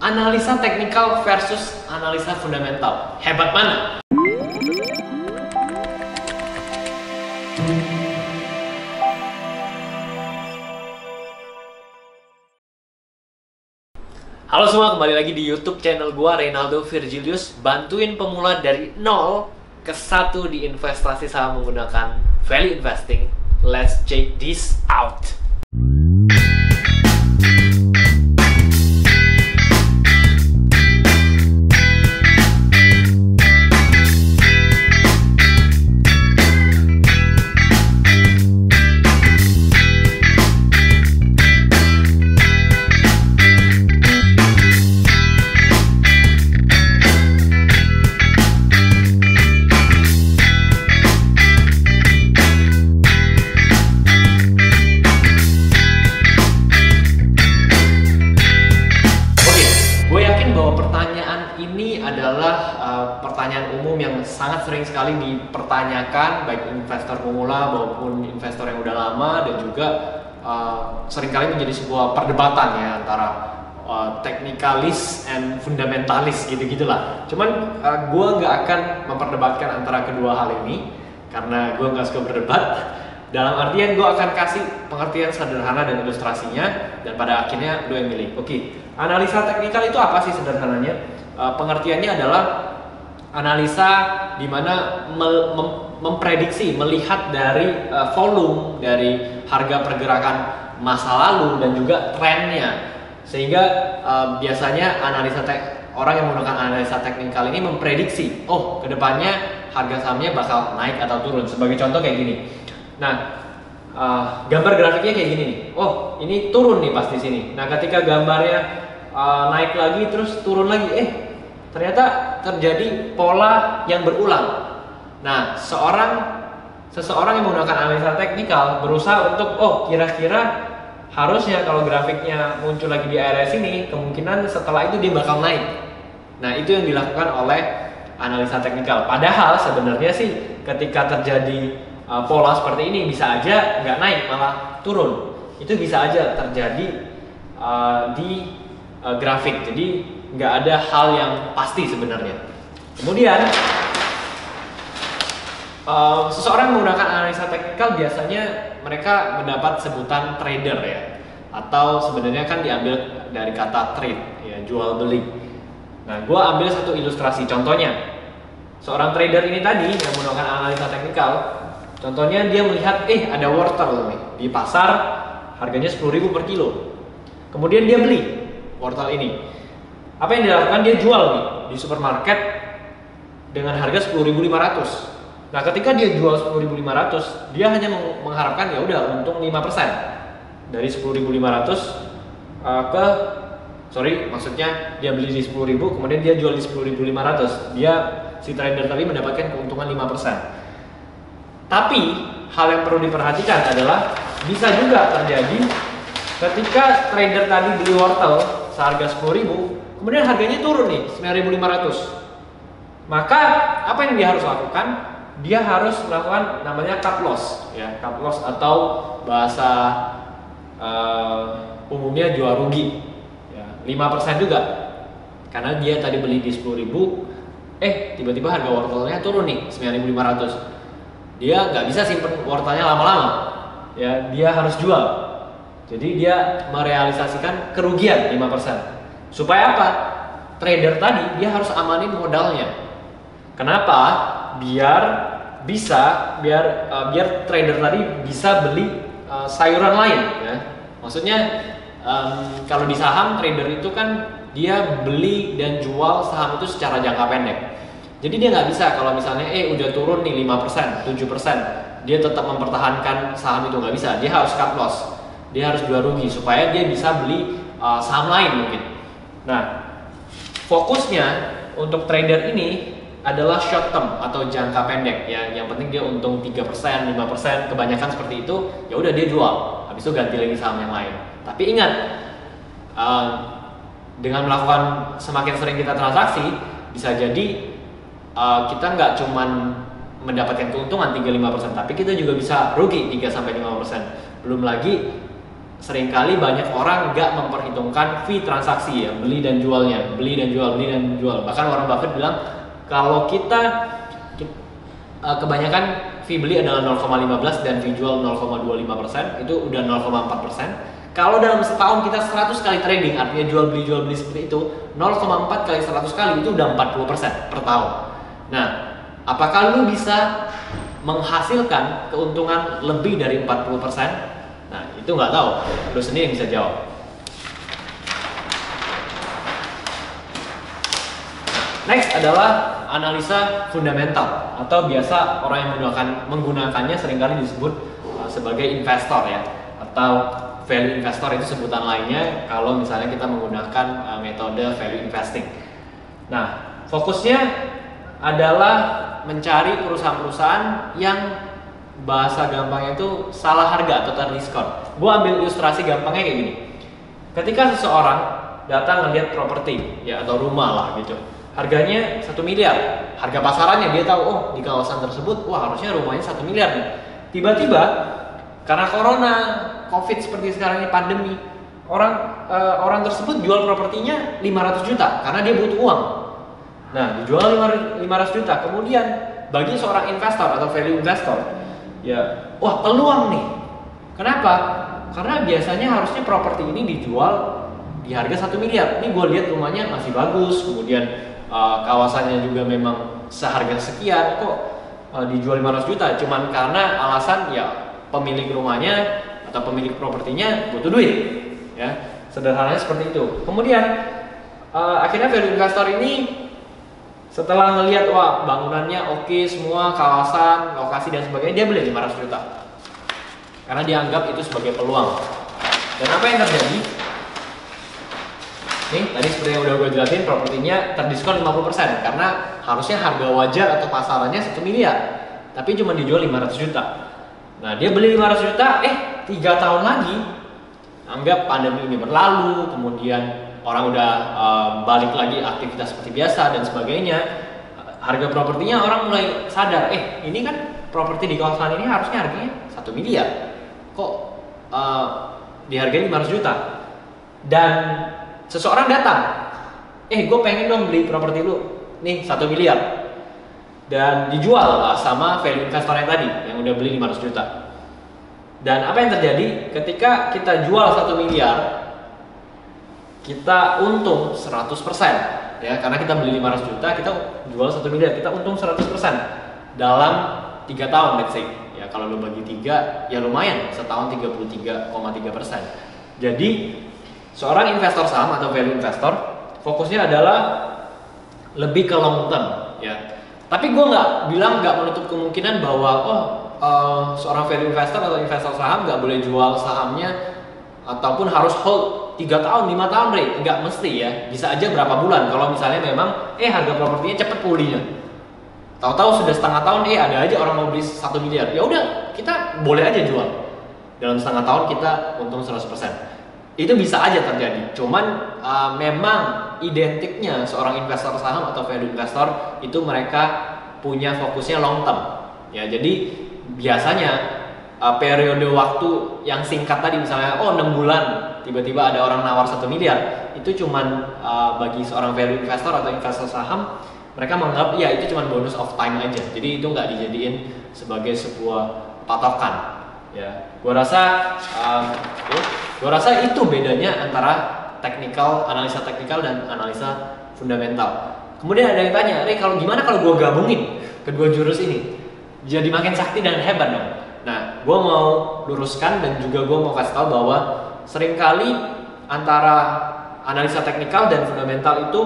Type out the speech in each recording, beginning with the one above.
Analisa teknikal versus analisa fundamental. Hebat mana? Halo semua, kembali lagi di YouTube channel gua, Reynaldo Virgilius. Bantuin pemula dari 0 ke 1 di investasi saham menggunakan value investing. Let's check this out. Pertanyaan umum yang sangat sering sekali dipertanyakan baik investor pemula maupun investor yang udah lama, dan juga seringkali menjadi sebuah perdebatan ya antara teknikalis and fundamentalis gitu-gitulah. Cuman gue nggak akan memperdebatkan antara kedua hal ini karena gue nggak suka berdebat. Dalam artian gue akan kasih pengertian sederhana dan ilustrasinya, dan pada akhirnya lo yang milih. Oke, analisa teknikal itu apa sih sederhananya? Pengertiannya adalah analisa di mana memprediksi, melihat dari volume dari harga pergerakan masa lalu dan juga trennya, sehingga biasanya orang yang menggunakan analisa teknikal ini memprediksi, oh kedepannya harga sahamnya bakal naik atau turun. Sebagai contoh kayak gini. Nah, gambar grafiknya kayak gini nih. Oh, ini turun nih pas di sini. Nah, ketika gambarnya naik lagi terus turun lagi, ternyata terjadi pola yang berulang. Nah, seseorang yang menggunakan analisa teknikal berusaha untuk, kira-kira harusnya kalau grafiknya muncul lagi di area sini, kemungkinan setelah itu dia bakal naik. Nah, itu yang dilakukan oleh analisa teknikal. Padahal sebenarnya sih ketika terjadi pola seperti ini bisa aja nggak naik, malah turun. Itu bisa aja terjadi di grafik. Jadi nggak ada hal yang pasti sebenarnya. Kemudian seseorang menggunakan analisa teknikal biasanya mereka mendapat sebutan trader ya, atau sebenarnya kan diambil dari kata trade ya, jual beli. Nah, gue ambil satu ilustrasi contohnya. Seorang trader ini tadi yang menggunakan analisa teknikal, contohnya dia melihat ada wortel nih di pasar, harganya 10.000 per kilo. Kemudian dia beli wortel ini. Apa yang dilakukan? Dia jual nih di supermarket dengan harga 10.500. Nah, ketika dia jual 10.500, dia hanya mengharapkan ya udah untung 5% dari 10.500 maksudnya dia beli di 10.000, kemudian dia jual di 10.500. Si trader tadi mendapatkan keuntungan 5%. Tapi hal yang perlu diperhatikan adalah bisa juga terjadi ketika trader tadi beli wortel seharga 10.000, kemudian harganya turun nih 9.500. Maka apa yang dia harus lakukan? Dia harus melakukan namanya cut loss ya, cut loss atau bahasa umumnya jual rugi ya, 5% juga. Karena dia tadi beli di 10.000, tiba-tiba harga wortelnya turun nih 9.500. Dia nggak bisa simpen wortelnya lama-lama ya, dia harus jual. Jadi dia merealisasikan kerugian 5%. Supaya apa? Trader tadi dia harus amanin modalnya. Kenapa? Biar trader tadi bisa beli sayuran lain ya. Maksudnya kalau di saham, trader itu kan dia beli dan jual saham itu secara jangka pendek. Jadi dia nggak bisa kalau misalnya udah turun nih 5%, 7%, dia tetap mempertahankan saham itu, nggak bisa. Dia harus cut loss. Dia harus jual rugi supaya dia bisa beli saham lain mungkin. Nah, fokusnya untuk trader ini adalah short term atau jangka pendek ya. Yang penting dia untung 3%, 5%, kebanyakan seperti itu, ya udah dia jual. Habis itu ganti lagi saham yang lain. Tapi ingat, dengan melakukan semakin sering kita transaksi, bisa jadi kita nggak cuman mendapatkan keuntungan 3-5%, tapi kita juga bisa rugi 3-5%. Belum lagi seringkali banyak orang nggak memperhitungkan fee transaksi ya, beli dan jualnya, beli dan jual, beli dan jual. Bahkan Warren Buffett bilang kalau kita kebanyakan fee beli adalah 0,15 dan fee jual 0,25%, itu udah 0,4%. Kalau dalam setahun kita 100 kali trading, artinya jual beli seperti itu, 0,4 kali 100 kali itu udah 40% per tahun. Nah, apakah lu bisa menghasilkan keuntungan lebih dari 40%? Nah, itu nggak tahu. Lu sendiri yang bisa jawab. Next adalah analisa fundamental, atau biasa orang yang menggunakannya seringkali disebut sebagai investor ya, atau value investor itu sebutan lainnya kalau misalnya kita menggunakan metode value investing. Nah, fokusnya adalah mencari perusahaan-perusahaan yang bahasa gampangnya itu salah harga atau terdiskon. Gue ambil ilustrasi gampangnya kayak gini. Ketika seseorang datang melihat properti ya atau rumah lah gitu, harganya 1 miliar, harga pasarannya dia tahu, oh di kawasan tersebut, wah harusnya rumahnya 1 miliar nih. Tiba-tiba karena corona, covid seperti sekarang ini pandemi, orang tersebut jual propertinya 500 juta karena dia butuh uang. Nah, dijual 500 juta. Kemudian bagi seorang investor atau value investor, ya, wah peluang nih. Kenapa? Karena biasanya harusnya properti ini dijual di harga 1 miliar. Ini gue lihat rumahnya masih bagus, kemudian kawasannya juga memang seharga sekian, kok dijual 500 juta? Cuman karena alasan ya pemilik rumahnya atau pemilik propertinya butuh duit, ya sederhananya seperti itu. Kemudian akhirnya value investor ini setelah ngelihat wah bangunannya oke semua, kawasan, lokasi dan sebagainya, dia beli 500 juta karena dianggap itu sebagai peluang. Dan apa yang terjadi? Nih tadi seperti yang udah gue jelasin, propertinya terdiskon 50% karena harusnya harga wajar atau pasarannya 1 miliar, tapi cuma dijual 500 juta. Nah, dia beli 500 juta, 3 tahun lagi, anggap pandemi ini berlalu, kemudian orang udah balik lagi aktivitas seperti biasa dan sebagainya, harga propertinya orang mulai sadar, ini kan properti di kawasan ini harusnya harganya 1 miliar, kok dihargai 500 juta. Dan seseorang datang, gue pengen dong beli properti lu, nih 1 miliar. Dan dijual sama value investor yang tadi yang udah beli 500 juta. Dan apa yang terjadi ketika kita jual 1 miliar, kita untung 100% ya, karena kita beli 500 juta, kita jual 1 miliar, kita untung 100% dalam 3 tahun let's say. Ya kalau lo bagi 3 ya lumayan, setahun 33,3%. Jadi seorang investor saham atau value investor fokusnya adalah lebih ke long term ya. Tapi gue nggak menutup kemungkinan bahwa seorang value investor atau investor saham nggak boleh jual sahamnya ataupun harus hold 3 tahun, 5 tahun, nggak mesti ya. Bisa aja berapa bulan. Kalau misalnya memang harga propertinya cepet pulihnya. Tahu-tahu sudah setengah tahun, ada aja orang mau beli 1 miliar. Ya udah, kita boleh aja jual. Dalam setengah tahun kita untung 100%. Itu bisa aja terjadi. Cuman memang identiknya seorang investor saham atau value investor itu mereka punya fokusnya long term. Ya, jadi biasanya periode waktu yang singkat tadi misalnya 6 bulan tiba-tiba ada orang nawar 1 miliar, itu cuman bagi seorang value investor atau investor saham mereka menganggap ya itu cuman bonus of time aja. Jadi itu nggak dijadiin sebagai sebuah patokan. Ya, gua rasa itu bedanya antara analisa teknikal dan analisa fundamental. Kemudian ada yang tanya, kalau gimana kalau gue gabungin kedua jurus ini? Jadi makin sakti dan hebat dong. Nah, gue mau luruskan dan juga gue mau kasih tahu bahwa seringkali antara analisa teknikal dan fundamental itu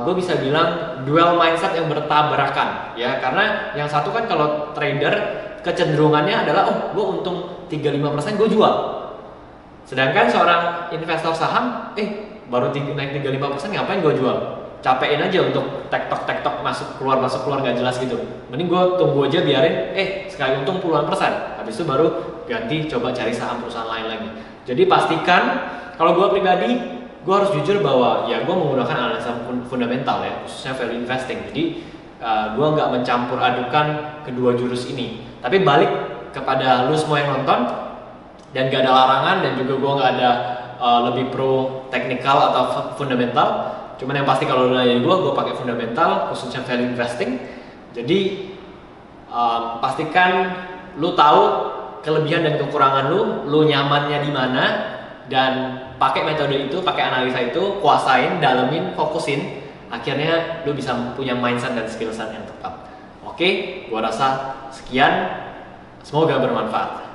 gue bisa bilang dual mindset yang bertabrakan ya, karena yang satu kan kalau trader kecenderungannya adalah gue untung 35% gue jual. Sedangkan seorang investor saham, baru naik 35% ngapain gue jual? Capein aja untuk tektok masuk keluar nggak jelas gitu. Mending gue tunggu aja biarin, sekali untung puluhan persen. Habis itu baru ganti coba cari saham perusahaan lain lagi. Jadi pastikan, kalau gue pribadi, gue harus jujur bahwa ya gue menggunakan analisa fundamental ya, khususnya value investing. Jadi gue nggak mencampur adukan kedua jurus ini. Tapi balik kepada lu semua yang nonton, dan gak ada larangan, dan juga gue gak ada lebih pro teknikal atau fundamental. Cuman yang pasti kalau lu nanya gue pakai fundamental, khususnya value investing. Jadi pastikan lu tahu kelebihan dan kekurangan lu nyamannya di mana, dan pakai metode itu, pakai analisa itu, kuasain, dalemin, fokusin. Akhirnya lu bisa punya mindset dan skill set yang tepat. Oke, gua rasa sekian. Semoga bermanfaat.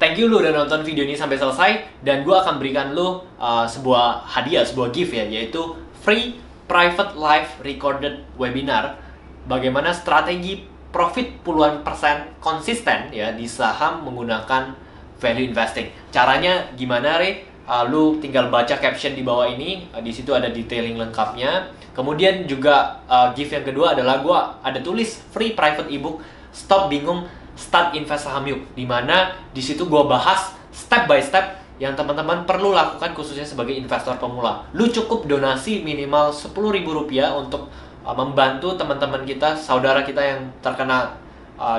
Thank you lu udah nonton video ini sampai selesai, dan gue akan berikan lu sebuah hadiah, sebuah gift ya, yaitu free private live recorded webinar bagaimana strategi profit puluhan persen konsisten ya di saham menggunakan value investing. Caranya gimana, Re? Lu tinggal baca caption di bawah ini, di situ ada detailing lengkapnya. Kemudian juga gift yang kedua adalah gue ada tulis free private ebook Stop Bingung Start Invest Saham Yuk, dimana di situ gue bahas step by step yang teman-teman perlu lakukan khususnya sebagai investor pemula. Lu cukup donasi minimal Rp10.000 untuk membantu teman-teman kita, saudara kita yang terkena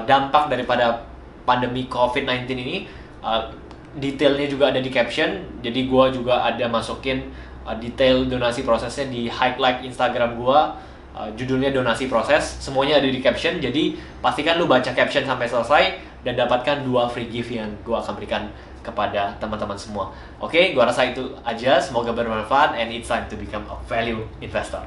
dampak daripada pandemi COVID-19 ini. Detailnya juga ada di caption, jadi gue juga ada masukin detail donasi prosesnya di highlight Instagram gue. Judulnya donasi proses, semuanya ada di caption. Jadi pastikan lu baca caption sampai selesai dan dapatkan 2 free gift yang gue akan berikan kepada teman-teman semua. Oke, gue rasa itu aja. Semoga bermanfaat, and it's time to become a value investor.